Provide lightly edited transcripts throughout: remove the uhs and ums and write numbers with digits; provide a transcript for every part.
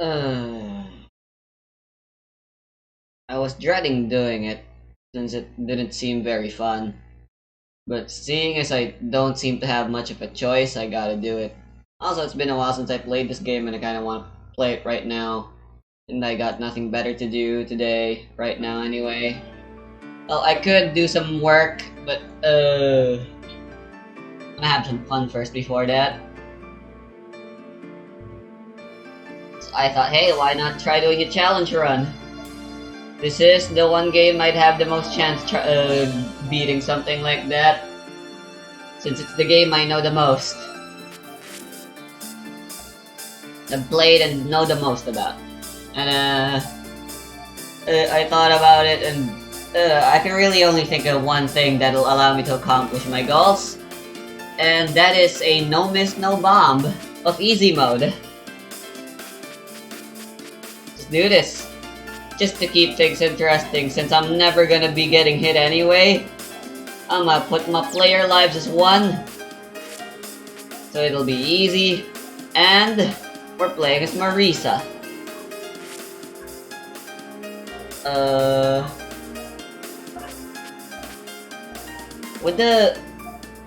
Uh, I was dreading doing it since it didn't seem very fun. But seeing as I don't seem to have much of a choice, I gotta do it. Also, it's been a while since I played this game and I kinda want to play it right now. And I got nothing better to do today, right now anyway. Well, I could do some work, but I'm gonna have some fun first before that. So I thought, hey, why not try doing a challenge run? This is the one game I'd have the most chance beating something like that, since it's the game I know the most. I've played and know the most about. And I thought about it, and I can really only think of one thing that'll allow me to accomplish my goals, and that is a no miss no bomb of easy mode. Let's do this. Just to keep things interesting, since I'm never gonna be getting hit anyway. I'm gonna put my player lives as 1. So it'll be easy. And we're playing as Marisa.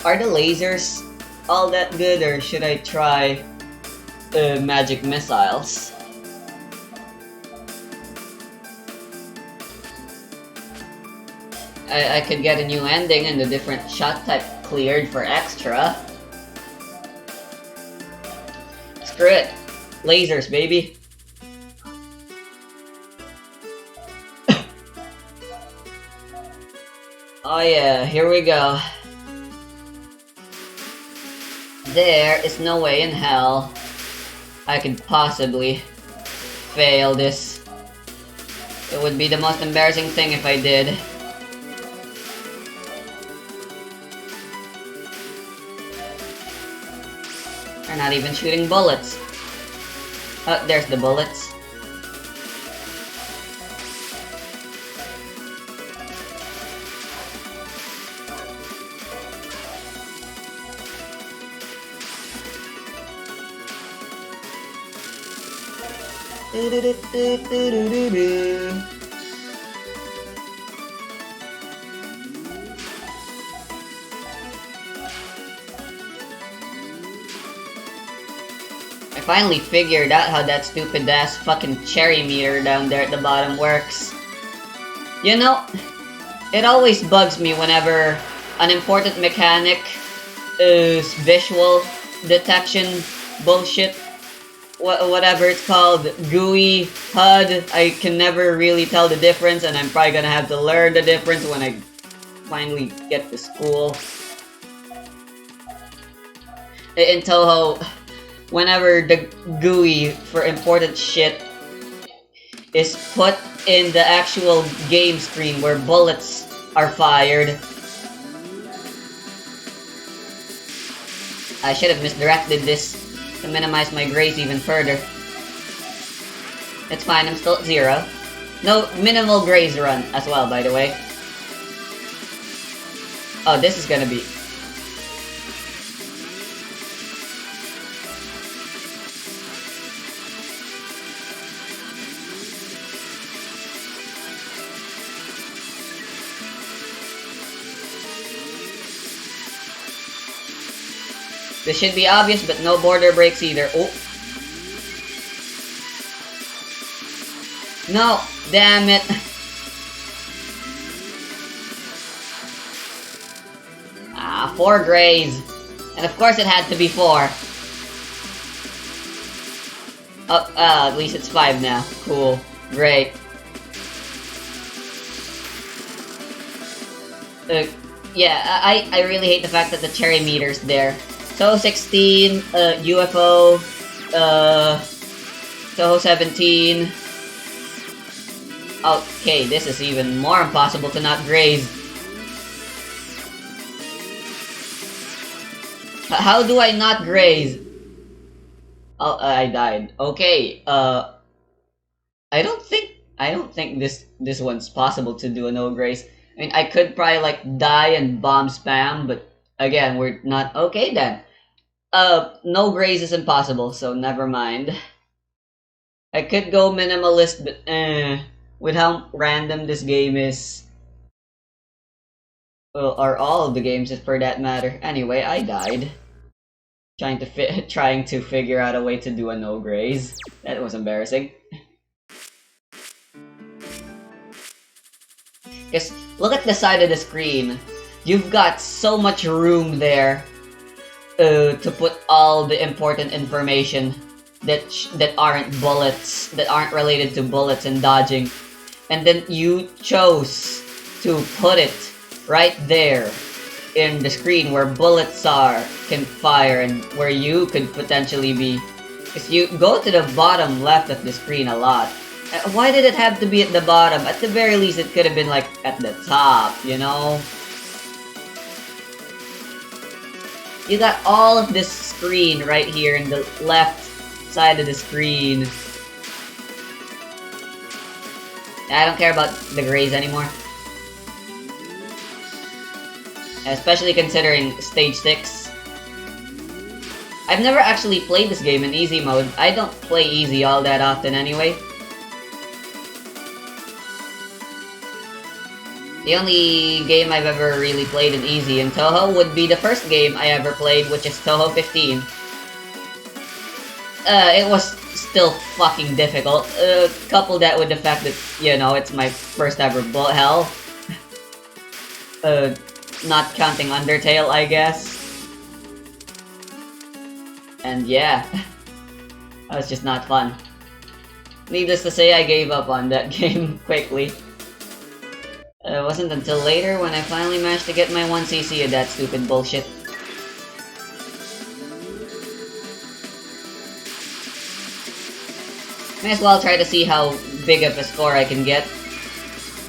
Are the lasers all that good, or should I try magic missiles? I could get a new ending and a different shot type cleared for extra. Screw it. Lasers, baby. Oh yeah, here we go. There is no way in hell I could possibly fail this. It would be the most embarrassing thing if I did. They're not even shooting bullets. Oh, there's the bullets. I finally figured out how that stupid ass fucking cherry meter down there at the bottom works. You know, it always bugs me whenever an important mechanic is visual detection bullshit. Whatever it's called, GUI, HUD, I can never really tell the difference, and I'm probably gonna have to learn the difference when I finally get to school. In Touhou, whenever the GUI for important shit is put in the actual game screen where bullets are fired, I should have misdirected this to minimize my grace even further. It's fine, I'm still at 0. No, minimal graze run as well, by the way. Oh, this is gonna be... This should be obvious, but no border breaks either. Oh. No, damn it. Ah, 4 grays. And of course it had to be 4. Oh, at least it's 5 now. Cool. Great. Yeah, I really hate the fact that the cherry meter's there. Touhou 16, UFO, Touhou 17. Okay, this is even more impossible to not graze. How do I not graze? Oh, I died. Okay, I don't think this one's possible to do a no graze. I mean, I could probably like die and bomb spam, but again, we're not okay then. No graze is impossible, so never mind. I could go minimalist, but with how random this game is. Well, or all of the games, if for that matter. Anyway, I died. Trying to figure out a way to do a no graze. That was embarrassing. Because look at the side of the screen. You've got so much room there to put all the important information that aren't bullets, that aren't related to bullets and dodging. And then you chose to put it right there in the screen where bullets can fire and where you could potentially be. Because you go to the bottom left of the screen a lot. Why did it have to be at the bottom? At the very least, it could have been like at the top, you know? You got all of this screen right here in the left side of the screen. I don't care about the grays anymore. Especially considering stage 6. I've never actually played this game in easy mode. I don't play easy all that often anyway. The only game I've ever really played in easy in Touhou would be the first game I ever played, which is Touhou 15. It was still fucking difficult. Couple that with the fact that, you know, it's my first ever bullet hell. Not counting Undertale, I guess. And yeah, that was just not fun. Needless to say, I gave up on that game quickly. It wasn't until later when I finally managed to get my 1cc of that stupid bullshit. May as well try to see how big of a score I can get.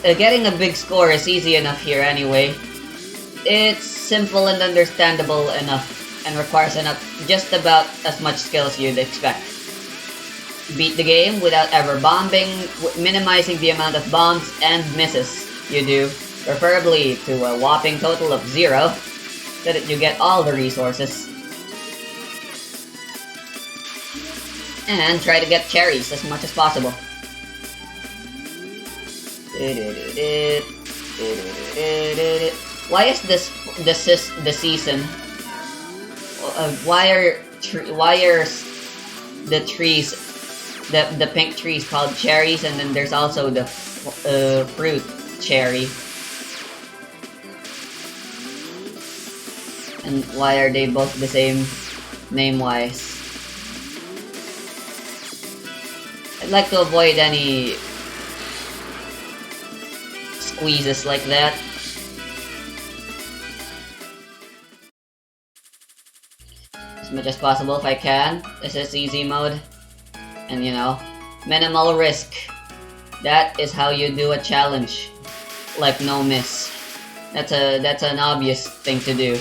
Getting a big score is easy enough here anyway. It's simple and understandable enough, and requires just about as much skill as you'd expect. Beat the game without ever bombing, minimizing the amount of bombs and misses you do, preferably to a whopping total of 0, so that you get all the resources. And try to get cherries as much as possible. Why is the season? Why are the trees, the pink trees called cherries, and then there's also the fruit cherry? And why are they both the same name-wise? I'd like to avoid any squeezes like that. As much as possible if I can. This is easy mode. And you know, minimal risk. That is how you do a challenge. Like no miss. That's an obvious thing to do.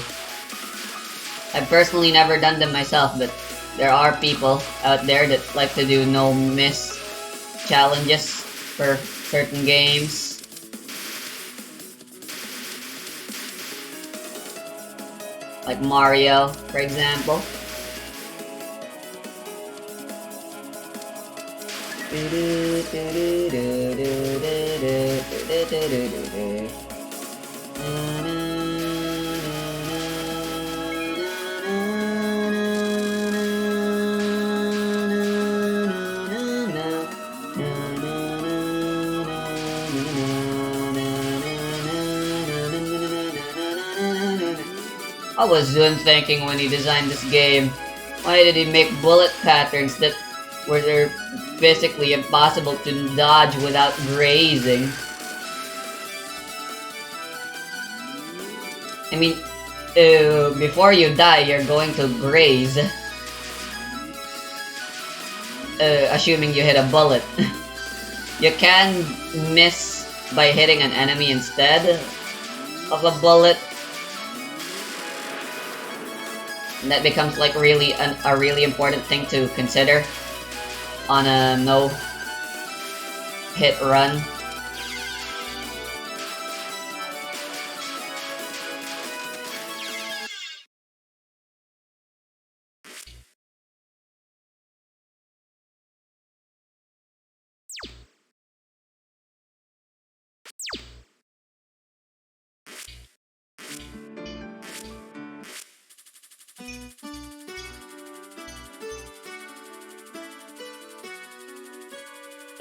I've personally never done them myself, but there are people out there that like to do no miss challenges for certain games. Like Mario, for example. What was Zun thinking when he designed this game? Why did he make bullet patterns that were physically impossible to dodge without grazing? I mean, before you die, you're going to graze. Assuming you hit a bullet. You can miss by hitting an enemy instead of a bullet. And that becomes like really a really important thing to consider on a no hit run.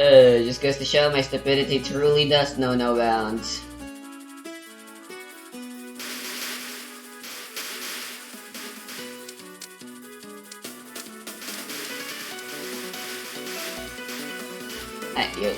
Just goes to show my stupidity truly does know no bounds. Thank you.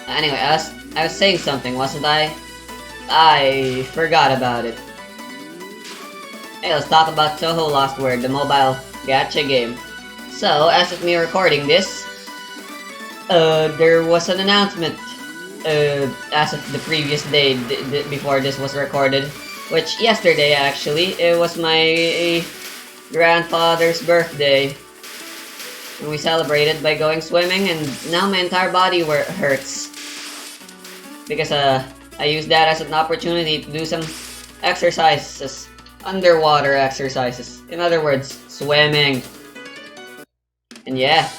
Anyway, I was saying something, wasn't I? I forgot about it. Hey, let's talk about Touhou Lost Word, the mobile gacha game. So, as of me recording this, there was an announcement, as of the previous day before this was recorded, which yesterday actually, it was my grandfather's birthday. And we celebrated by going swimming, and now my entire body hurts. Because I used that as an opportunity to do some exercises, underwater exercises. In other words, swimming. And yeah,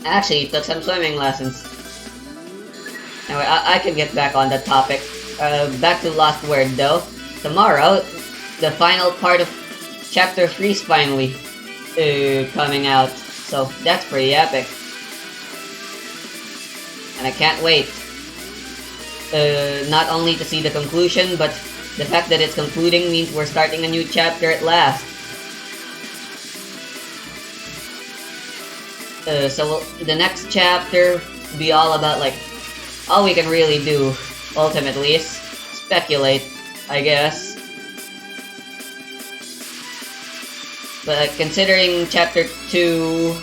I actually took some swimming lessons. Anyway, I can get back on that topic. Back to Lost Word though. Tomorrow, the final part of Chapter 3 is finally coming out. So that's pretty epic. And I can't wait. Not only to see the conclusion, but the fact that it's concluding means we're starting a new chapter at last. So the next chapter be all about like, all we can really do, ultimately, is speculate, I guess. But considering Chapter 2...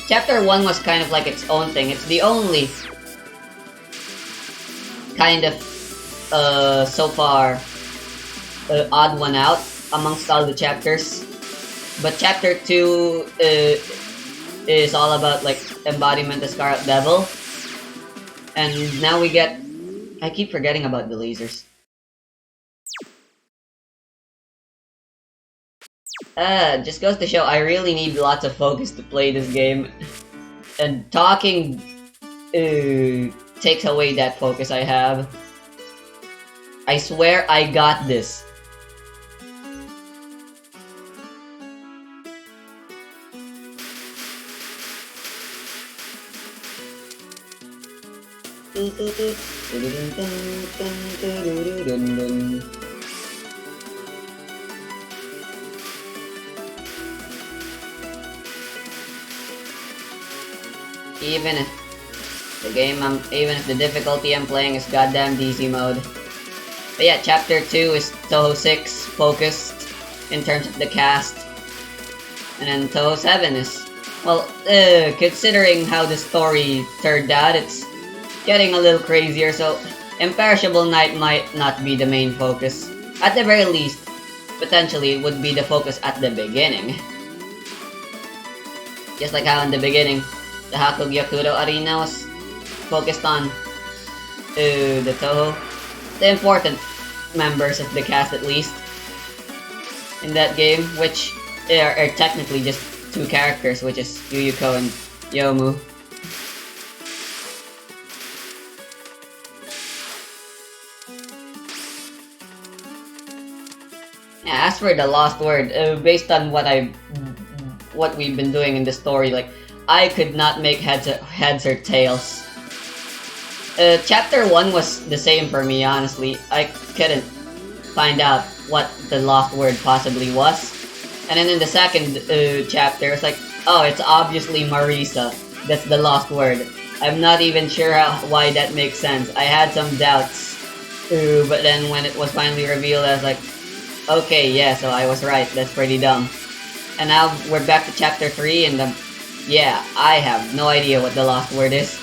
Chapter 1 was kind of like its own thing. It's the only kind of, so far, odd one out amongst all the chapters. But Chapter 2 is all about, like, embodiment of Scarlet Devil. And now we get... I keep forgetting about the lasers. Just goes to show I really need lots of focus to play this game. And talking takes away that focus I have. I swear I got this. Even if the difficulty I'm playing is goddamn DZ mode. But yeah, Chapter 2 is Touhou 6 focused in terms of the cast. And then Touhou 7 is, well, considering how the story turned out, it's getting a little crazier, so Imperishable Night might not be the main focus. At the very least, potentially it would be the focus at the beginning. Just like how in the beginning, the Hakugyakudo Arena was focused on the Touhou. The important members of the cast, at least, in that game, which are technically just two characters, which is Yuyuko and Yomu. Yeah, as for the Lost Word, based on what we've been doing in the story, like, I could not make heads or tails. Chapter 1 was the same for me, honestly. I couldn't find out what the Lost Word possibly was. And then in the second chapter, it's like, oh, it's obviously Marisa. That's the Lost Word. I'm not even sure why that makes sense. I had some doubts. But then when it was finally revealed, I was like, okay, yeah, so I was right. That's pretty dumb. And now we're back to Chapter 3, and yeah, I have no idea what the Lost Word is.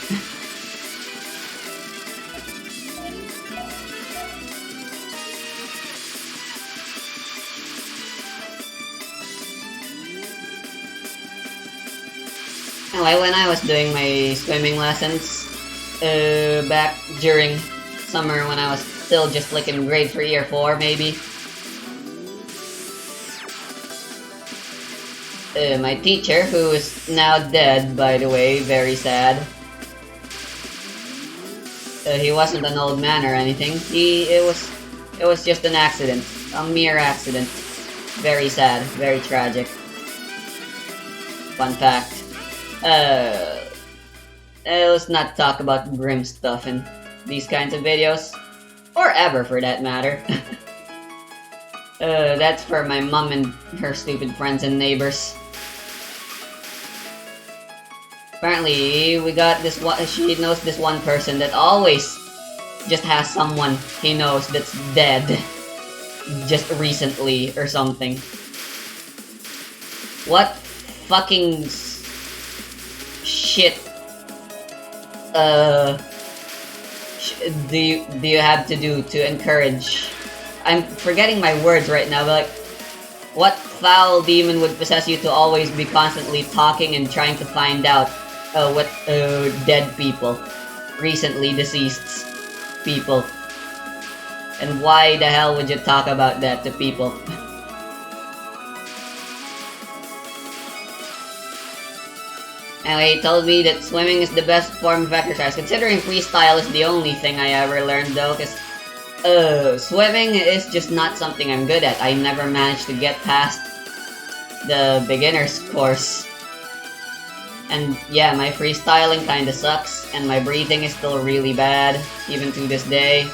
Anyway, when I was doing my swimming lessons, back during summer when I was still just like in grade 3 or 4 maybe. My teacher, who is now dead by the way, very sad. He wasn't an old man or anything. It was just an accident. A mere accident. Very sad, very tragic. Fun fact. Let's not talk about grim stuff in these kinds of videos. Or ever, for that matter. That's for my mom and her stupid friends and neighbors. Apparently, we got this one. She knows this one person that always just has someone he knows that's dead. Just recently or something. What fucking shit do you have to do to encourage? I'm forgetting my words right now, but like, what foul demon would possess you to always be constantly talking and trying to find out what dead people, recently deceased people, and why the hell would you talk about that to people? Anyway, he told me that swimming is the best form of exercise, considering freestyle is the only thing I ever learned though, because swimming is just not something I'm good at. I never managed to get past the beginner's course. And yeah, my freestyling kinda sucks, and my breathing is still really bad, even to this day.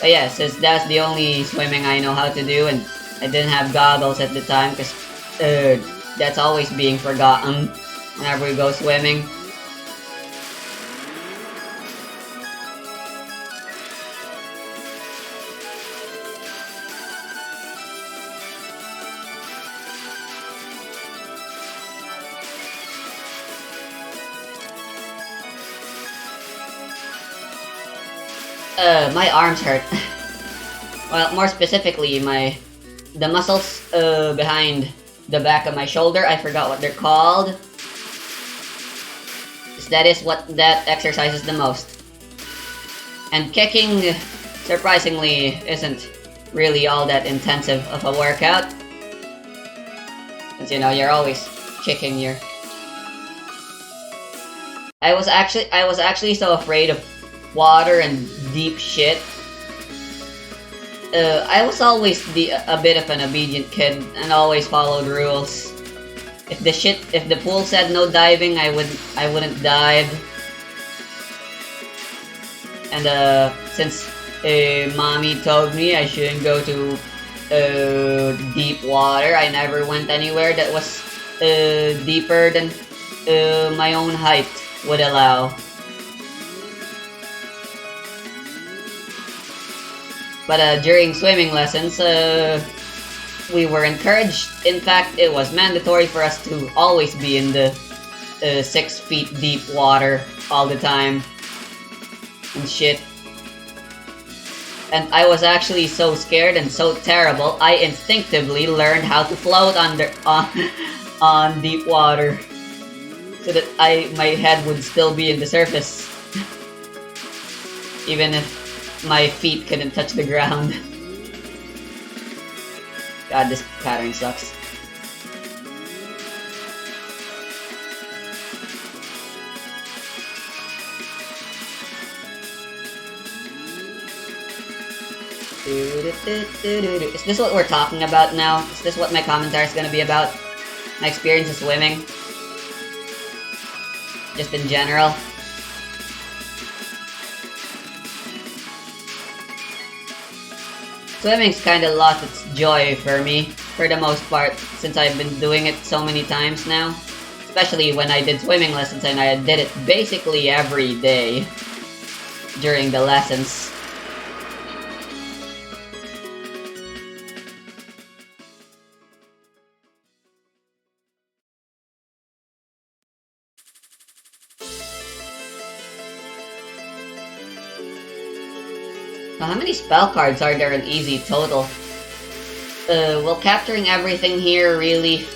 But yeah, since that's the only swimming I know how to do, and I didn't have goggles at the time, because that's always being forgotten whenever we go swimming. My arms hurt. Well, more specifically, the muscles behind the back of my shoulder. I forgot what they're called. That is what that exercises the most. And kicking, surprisingly, isn't really all that intensive of a workout. Since, you know, you're always kicking your... I was actually so afraid of water and deep shit. I was always a bit of an obedient kid and always followed rules. If the pool said no diving, I wouldn't dive. And since mommy told me I shouldn't go to deep water, I never went anywhere that was deeper than my own height would allow. But during swimming lessons, we were encouraged. In fact, it was mandatory for us to always be in the 6 feet deep water all the time and shit. And I was actually so scared and so terrible, I instinctively learned how to float on deep water, so that my head would still be in the surface, even if my feet couldn't touch the ground. God, this pattern sucks. Is this what we're talking about now? Is this what my commentary is gonna be about? My experience of swimming? Just in general? Swimming's kinda lost its joy for me, for the most part, since I've been doing it so many times now. Especially when I did swimming lessons and I did it basically every day during the lessons. So how many spell cards are there in Easy total? Will capturing everything here really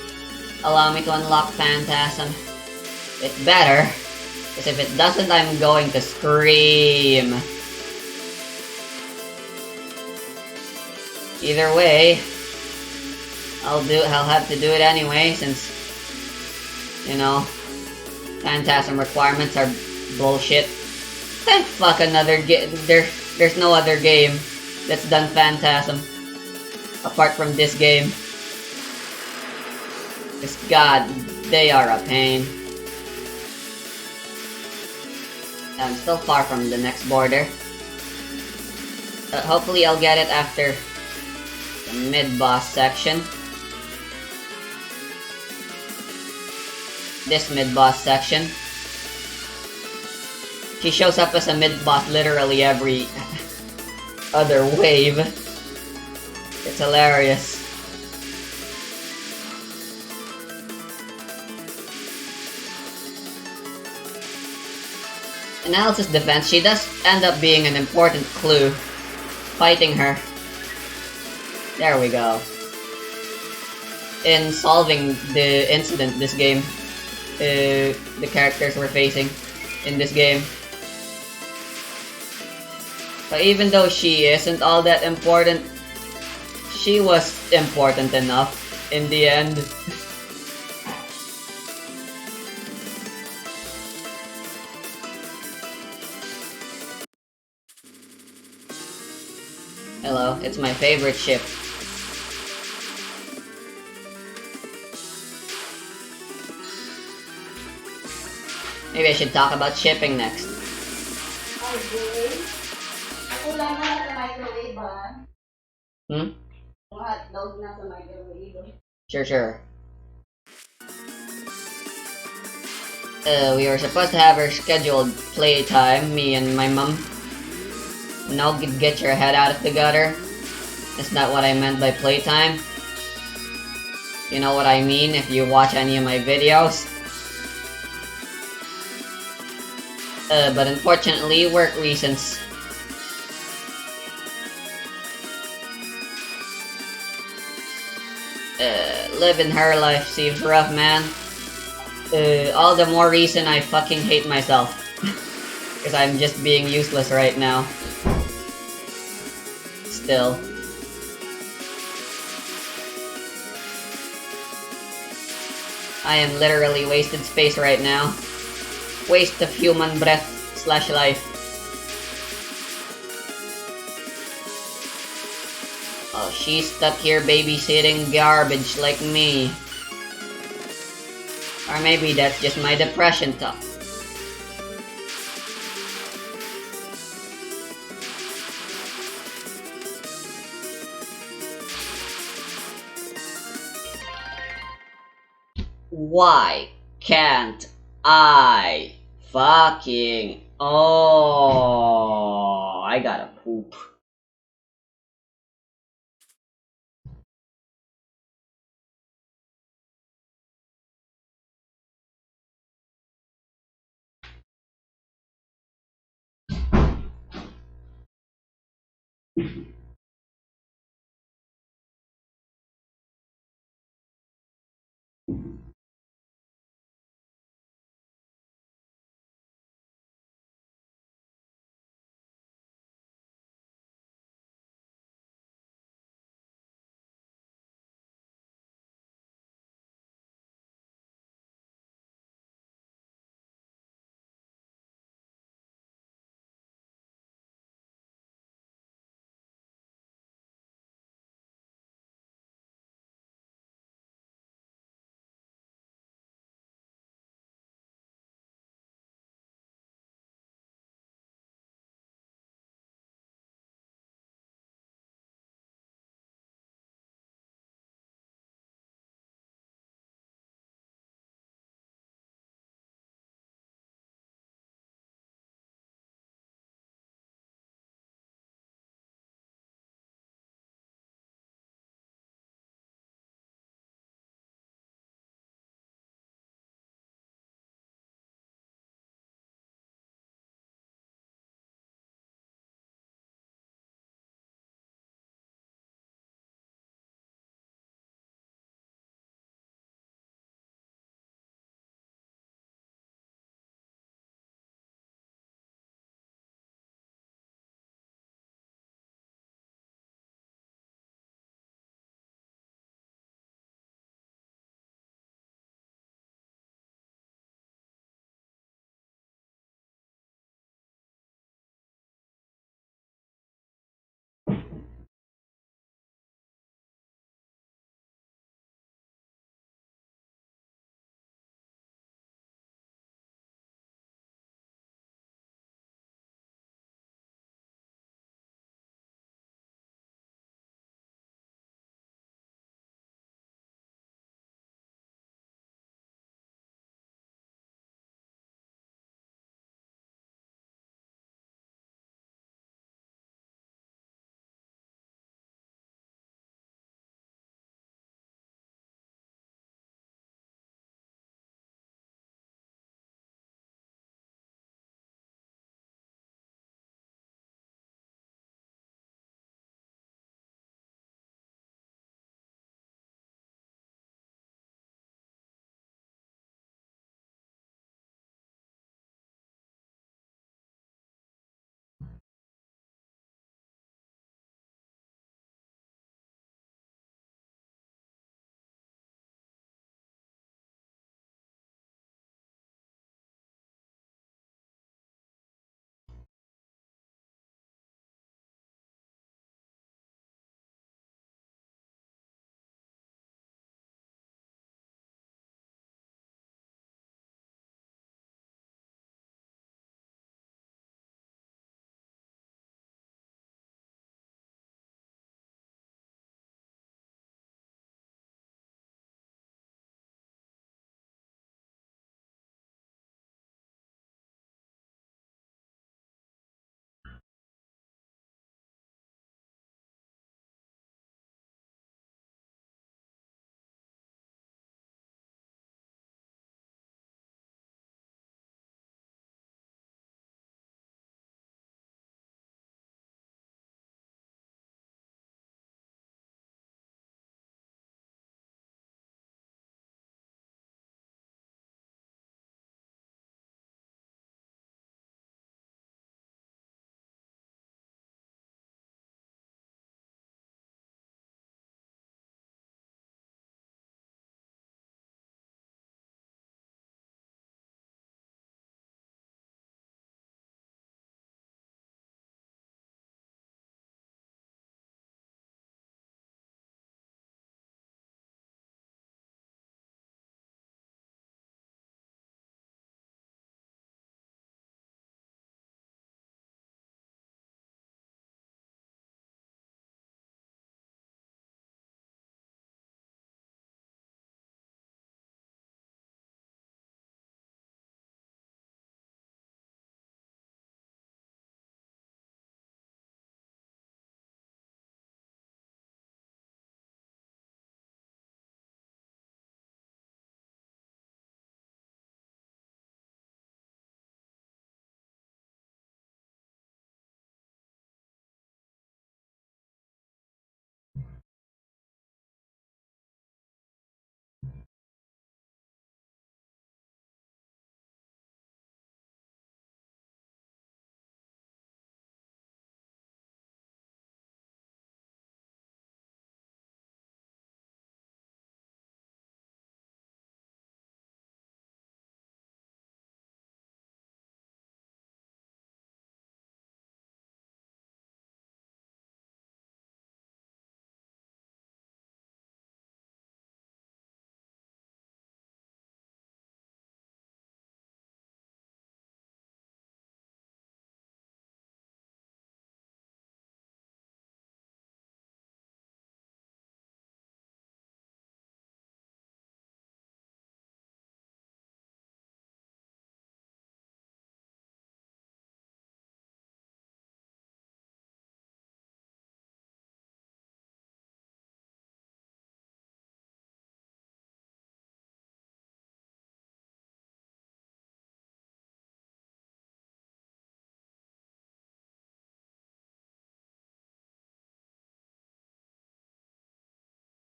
allow me to unlock Phantasm? It better. Because if it doesn't, I'm going to scream. Either way, I'll have to do it anyway, since, you know, Phantasm requirements are bullshit. Then fuck another game. There's no other game that's done Phantasm apart from this game. Cause god, they are a pain. I'm still far from the next border. Hopefully I'll get it after the mid-boss section. This mid-boss section. She shows up as a mid-boss literally every other wave. It's hilarious. In Alice's defense, she does end up being an important clue. Fighting her. There we go. In solving the incident this game, the characters were facing in this game. But even though she isn't all that important, she was important enough in the end. Hello, it's my favorite ship. Maybe I should talk about shipping next. Okay. Ako lang na sa microwave, ha? Hmm? Yung hotdog na sa microwave. Sure. We were supposed to have our scheduled playtime, me and my mom. No, get your head out of the gutter. That's not what I meant by playtime. You know what I mean if you watch any of my videos. But unfortunately, work reasons. Living her life seems rough, man. All the more reason I fucking hate myself. Because I'm just being useless right now. Still. I am literally wasted space right now. Waste of human breath / life. Oh, she's stuck here babysitting garbage like me. Or maybe that's just my depression talk. Why can't I fucking... Oh, I gotta poop.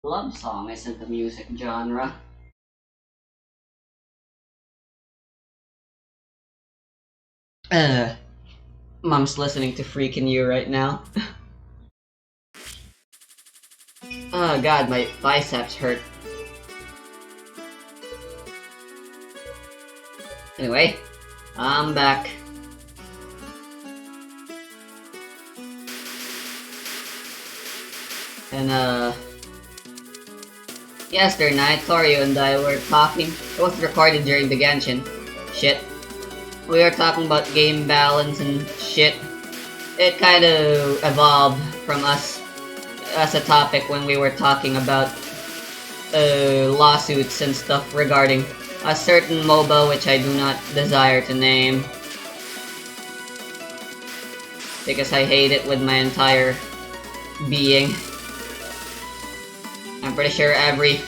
Love song isn't a music genre. Uh, Mom's listening to Freaking You right now. Oh god, my biceps hurt. Anyway, I'm back. And yesterday night, Torio and I were talking. It was recorded during the Genshin. Shit. We were talking about game balance and shit. It kind of evolved from us as a topic when we were talking about lawsuits and stuff regarding a certain MOBA which I do not desire to name. Because I hate it with my entire being. I'm pretty sure every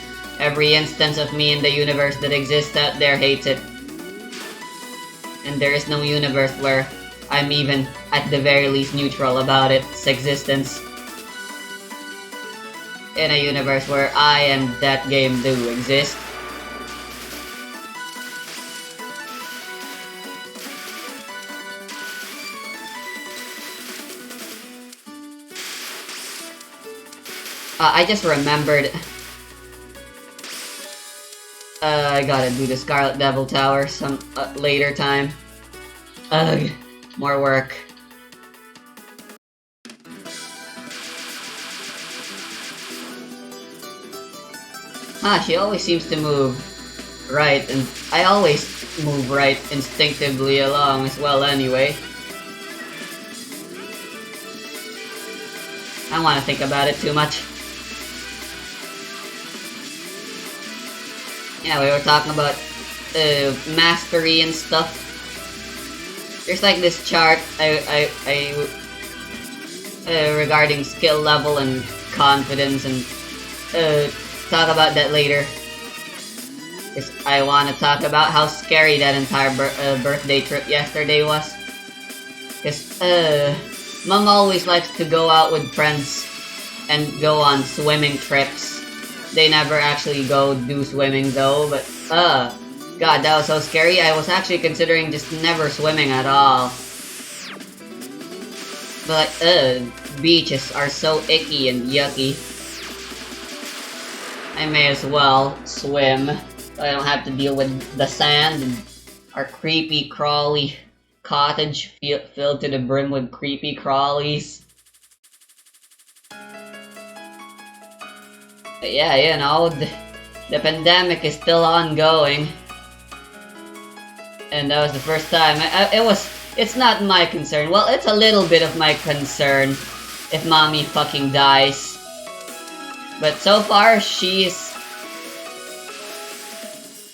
instance of me in the universe that exists out there hates it. And there is no universe where I'm even, at the very least, neutral about its existence. In a universe where I and that game do exist. I just remembered. I gotta do the Scarlet Devil Tower some later time. Ugh, more work. She always seems to move right, and I always move right instinctively along as well anyway. I don't want to think about it too much. Yeah, we were talking about mastery and stuff. There's like this chart regarding skill level and confidence, and talk about that later. Cause I want to talk about how scary that entire birthday trip yesterday was. Cause Mom always likes to go out with friends and go on swimming trips. They never actually go do swimming though, but god, that was so scary. I was actually considering just never swimming at all. But beaches are so icky and yucky. I may as well swim so I don't have to deal with the sand and our creepy crawly cottage filled to the brim with creepy crawlies. But yeah, you know, the pandemic is still ongoing. And that was the first time. It's not my concern. Well, it's a little bit of my concern if mommy fucking dies. But so far, she's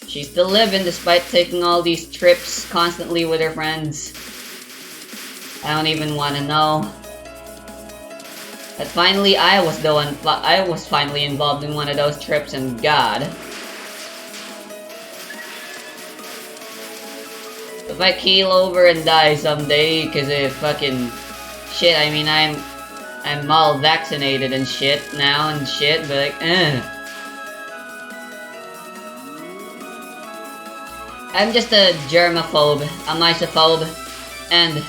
still living despite taking all these trips constantly with her friends. I don't even want to know. But finally, I was finally involved in one of those trips, and god. If I keel over and die someday because of fucking shit, I mean, I'm all vaccinated and shit now and shit, but like, I'm just a germaphobe, a misophobe, and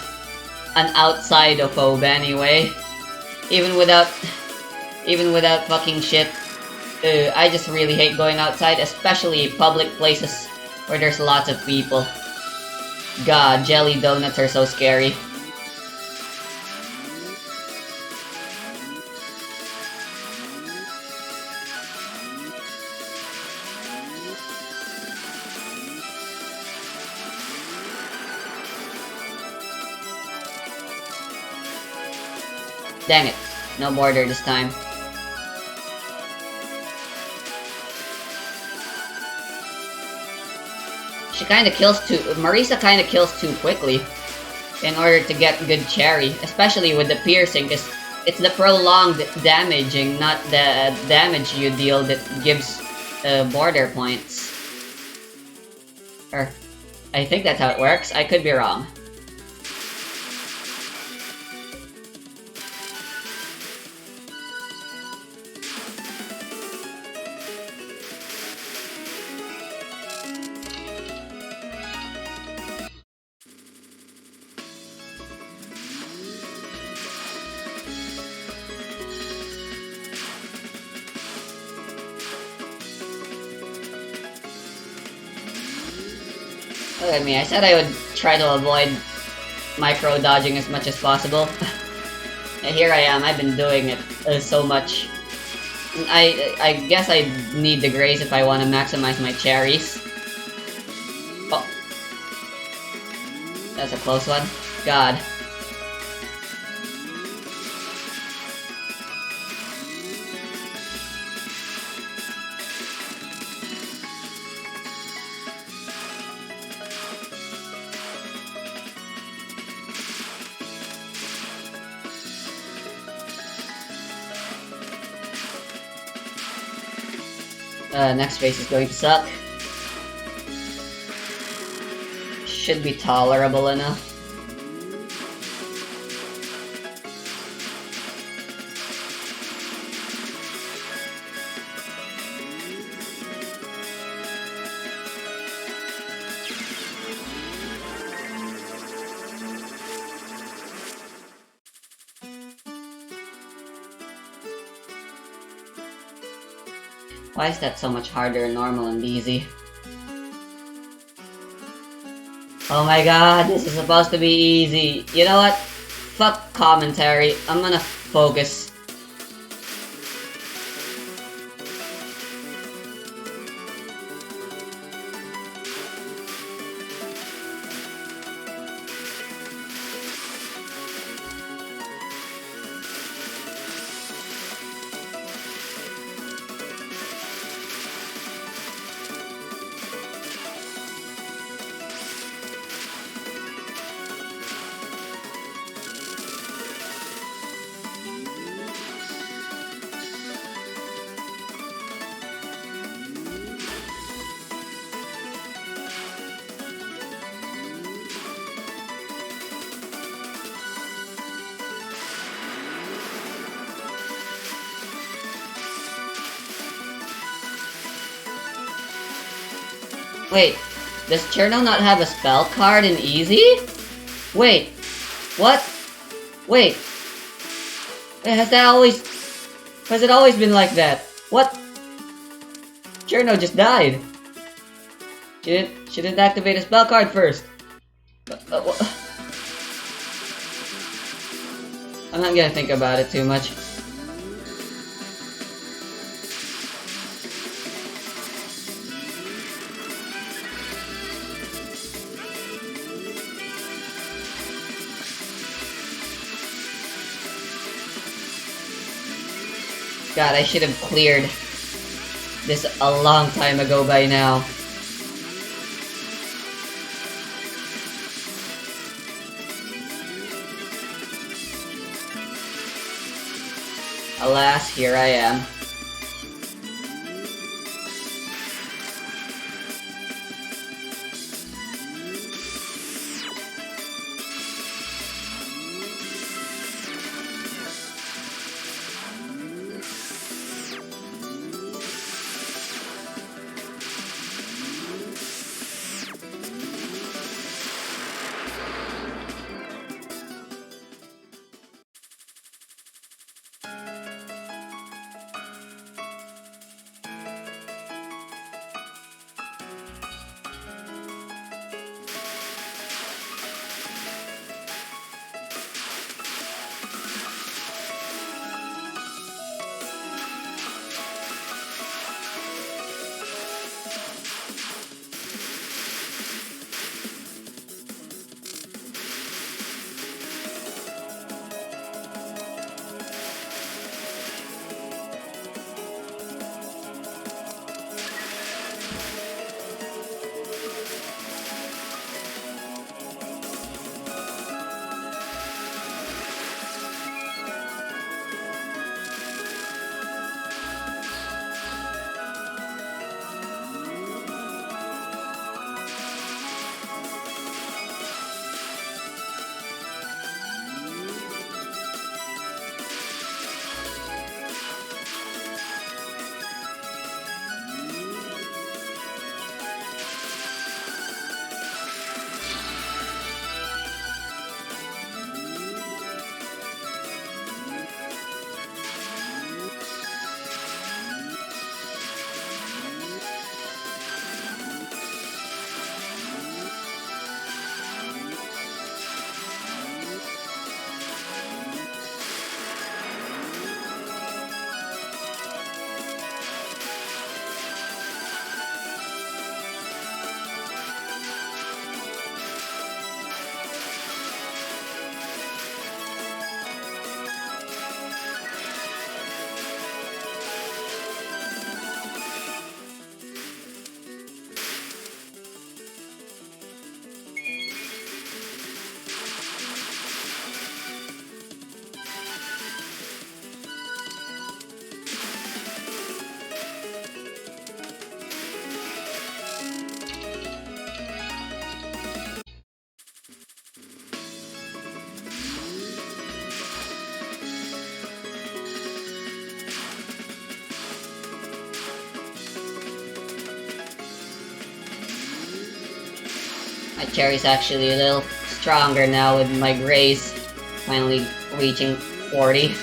an outsidophobe anyway. Even without fucking shit, I just really hate going outside, especially public places where there's lots of people. God, jelly donuts are so scary. Dang it, no border this time. Marisa kinda kills too quickly in order to get good cherry, especially with the piercing, because it's the prolonged damaging, not the damage you deal that gives border points. Or, I think that's how it works, I could be wrong. Look at me, I said I would try to avoid micro dodging as much as possible. And here I am, I've been doing it so much. I guess I need the grace if I want to maximize my cherries. Oh. That's a close one. God. Next race is going to suck. Should be tolerable enough. Why is that so much harder in normal and easy? Oh my god, this is supposed to be easy. You know what? Fuck commentary. I'm gonna focus. Wait, does Cherno not have a spell card in Easy? Wait, what? Wait, has it always been like that? What? Cherno just died. She didn't activate a spell card first. I'm not gonna think about it too much. God, I should have cleared this a long time ago by now. Alas, here I am. My cherry's actually a little stronger now with my grace finally reaching 40.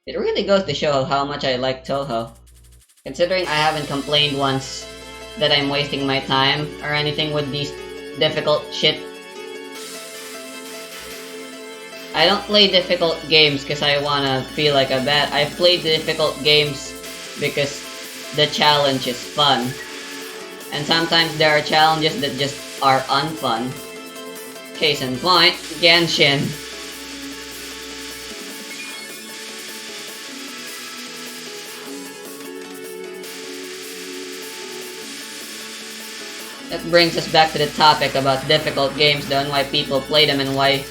It really goes to show how much I like Touhou. Considering I haven't complained once that I'm wasting my time or anything with these difficult shit. I don't play difficult games because I wanna feel like a bat. I play difficult games because the challenge is fun. And sometimes there are challenges that just are unfun. Case in point, Genshin. That brings us back to the topic about difficult games though and why people play them and why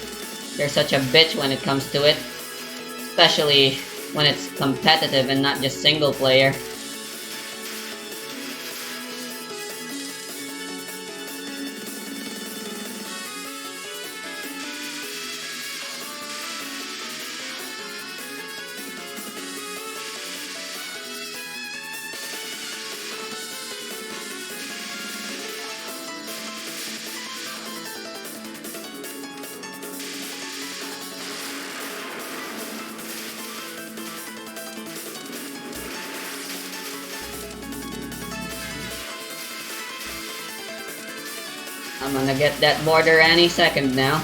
they're such a bitch when it comes to it. Especially when it's competitive and not just single player. I'm gonna get that border any second now.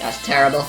That's terrible.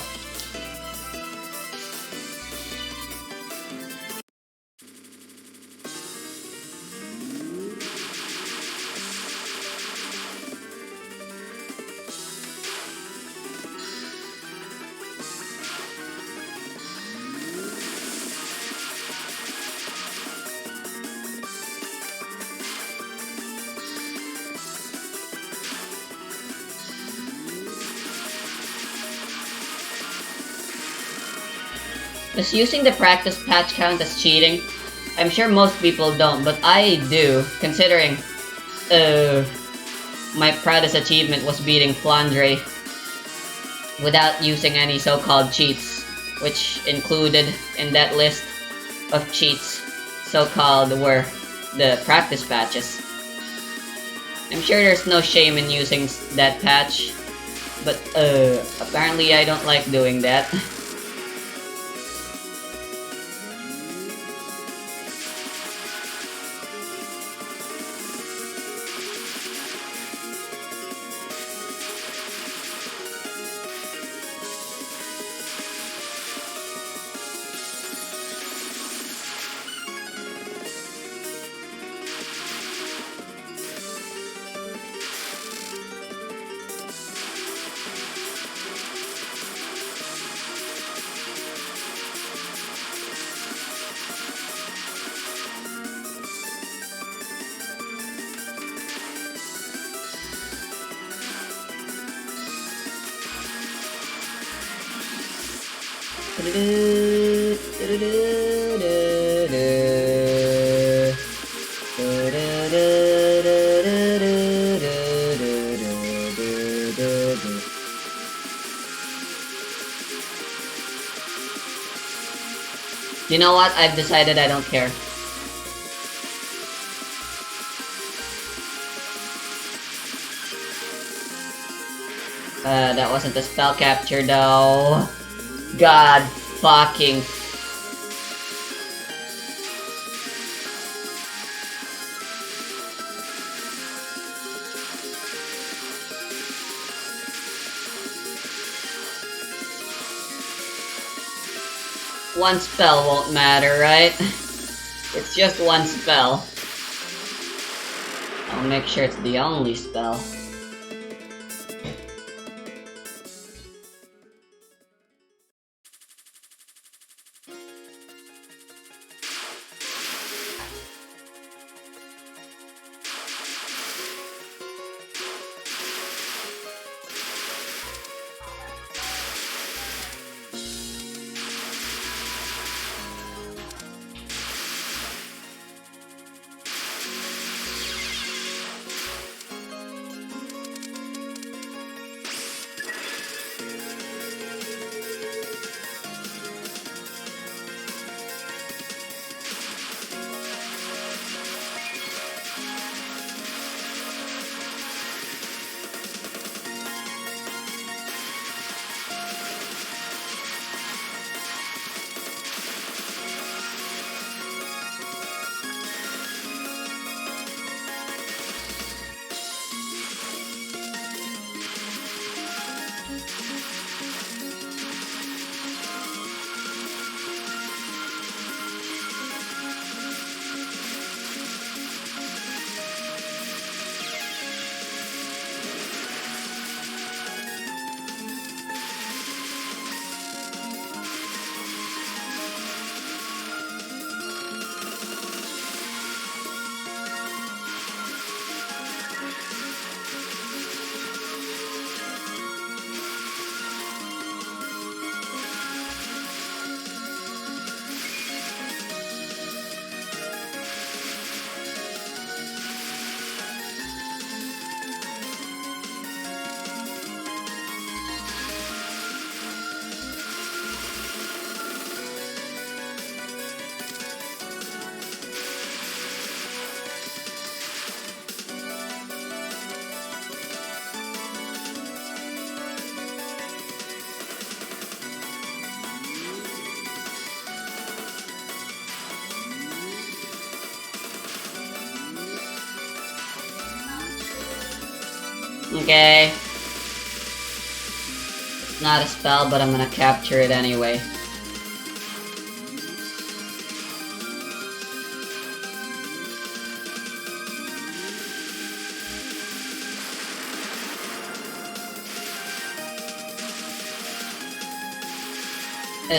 Does using the practice patch count as cheating? I'm sure most people don't, but I do, considering my proudest achievement was beating Flandre without using any so-called cheats, which included in that list of cheats so-called were the practice patches. I'm sure there's no shame in using that patch, but apparently I don't like doing that. You know what? I've decided I don't care. That wasn't a spell capture though. God fucking. One spell won't matter, right? It's just one spell. I'll make sure it's the only spell. Okay. It's not a spell, but I'm gonna capture it anyway.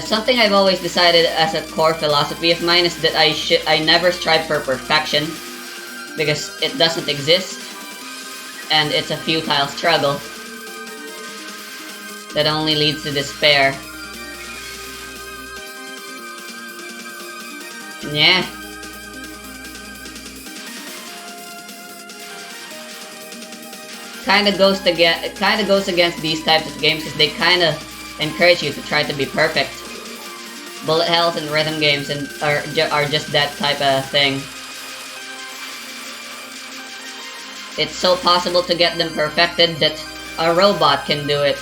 Something I've always decided as a core philosophy of mine is that I never strive for perfection, because it doesn't exist, and it's a futile struggle that only leads to despair. Yeah. Kinda goes against these types of games because they kinda encourage you to try to be perfect. Bullet hells and rhythm games are just that type of thing. It's so possible to get them perfected that a robot can do it.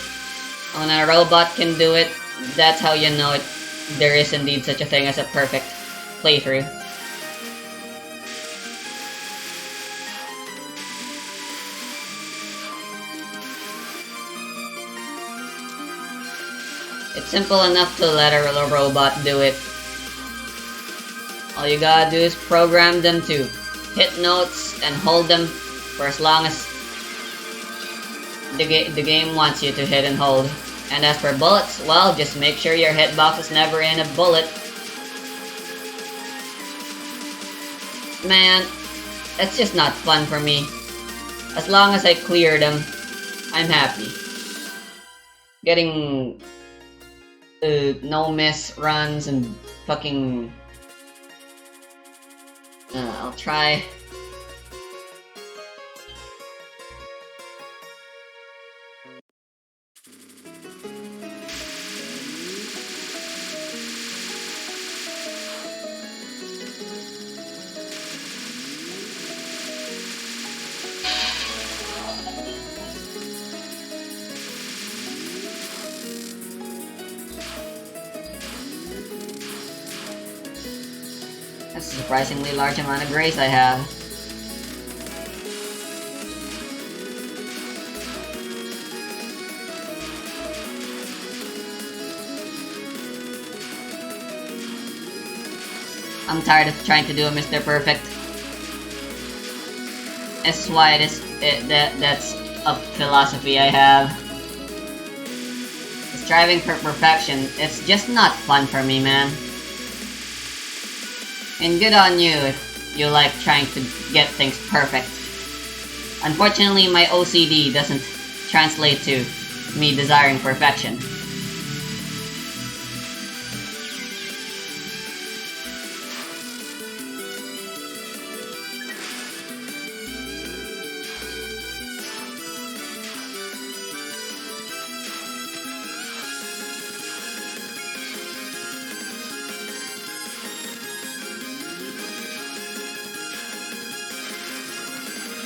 When a robot can do it, that's how you know there is indeed such a thing as a perfect playthrough. It's simple enough to let a robot do it. All you gotta do is program them to hit notes and hold them for as long as the game wants you to hit and hold. And as for bullets, well, just make sure your hitbox is never in a bullet. Man, that's just not fun for me. As long as I clear them, I'm happy. Getting no miss runs and fucking... I'll try... That's a surprisingly large amount of grace I have. I'm tired of trying to do a Mr. Perfect. That's why that's a philosophy I have. Striving for perfection, it's just not fun for me, man. And good on you if you like trying to get things perfect. Unfortunately, my OCD doesn't translate to me desiring perfection.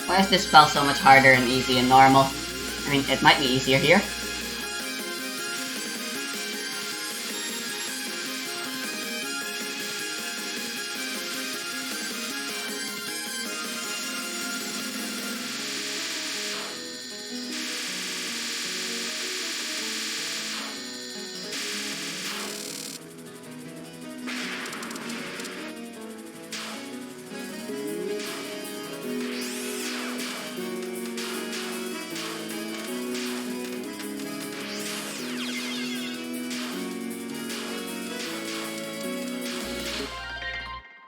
Why is this spell so much harder and easy and normal? I mean, it might be easier here.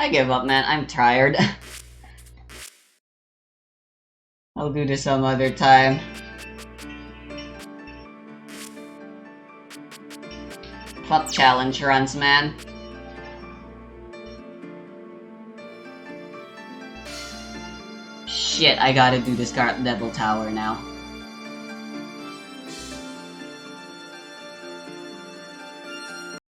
I give up, man. I'm tired. I'll do this some other time. Fuck challenge runs, man. Shit, I gotta do this Devil Tower now.